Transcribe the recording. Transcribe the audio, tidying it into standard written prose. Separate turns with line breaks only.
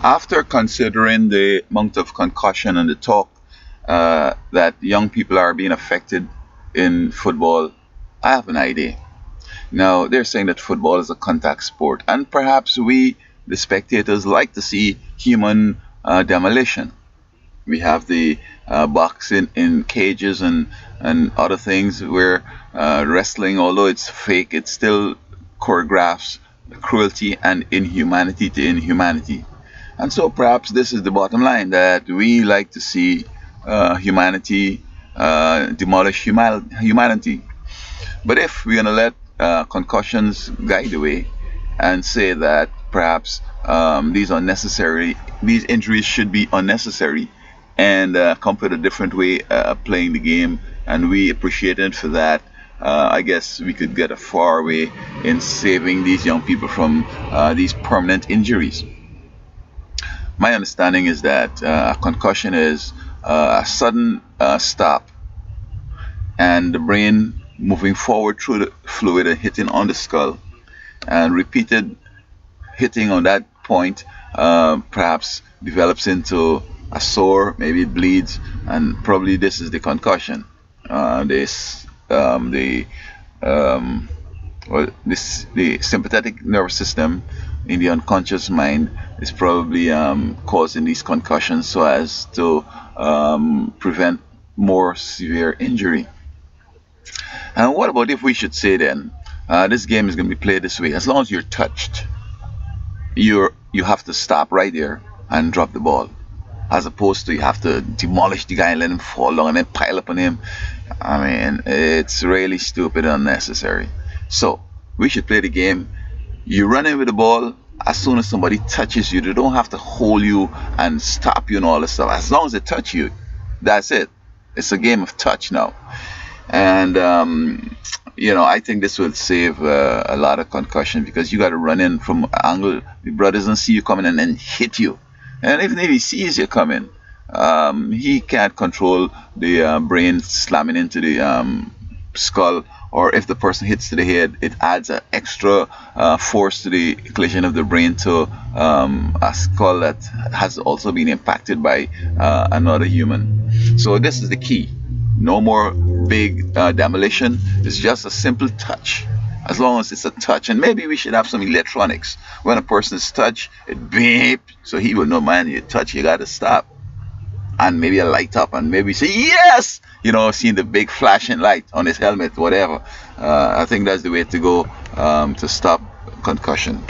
After considering the amount of concussion and the talk that young people are being affected in football, I have an idea. Now, they're saying that football is a contact sport, and perhaps we, the spectators, like to see human demolition. We have the boxing in cages and other things where wrestling, although it's fake, it still choreographs cruelty and inhumanity to inhumanity. And so perhaps this is the bottom line, that we like to see humanity demolish humanity. But if we're going to let concussions guide the way and say that perhaps these injuries should be unnecessary, and come up with a different way of playing the game, and we appreciate it for that, I guess we could get a far way in saving these young people from these permanent injuries. My understanding is that a concussion is a sudden stop and the brain moving forward through the fluid and hitting on the skull, and repeated hitting on that point perhaps develops into a sore, maybe it bleeds, and probably this is the concussion. This the well, the sympathetic nervous system in the unconscious mind is probably causing these concussions so as to prevent more severe injury. And what about if we should say then, this game is going to be played this way: as long as you're touched, you have to stop right there and drop the ball, as opposed to you have to demolish the guy and let him fall down and then pile up on him. I mean, it's really stupid and unnecessary. So we should play the game. You run in with the ball. As soon as somebody touches you, they don't have to hold you and stop you and all this stuff. As long as they touch you, that's it. It's a game of touch now. And I think this will save a lot of concussion, because you got to run in from an angle the brother doesn't see you coming and then hit you. And even if he sees you coming, he can't control the brain slamming into the skull. Or if the person hits to the head, it adds an extra force to the collision of the brain to a skull that has also been impacted by another human. So this is the key. No more big demolition. It's just a simple touch. As long as it's a touch, and maybe we should have some electronics. When a person is touched, it beep, so he will know, man, you touch, you gotta stop. And maybe a light up, and maybe say yes, seeing the big flashing light on his helmet, whatever. I think that's the way to go to stop concussion.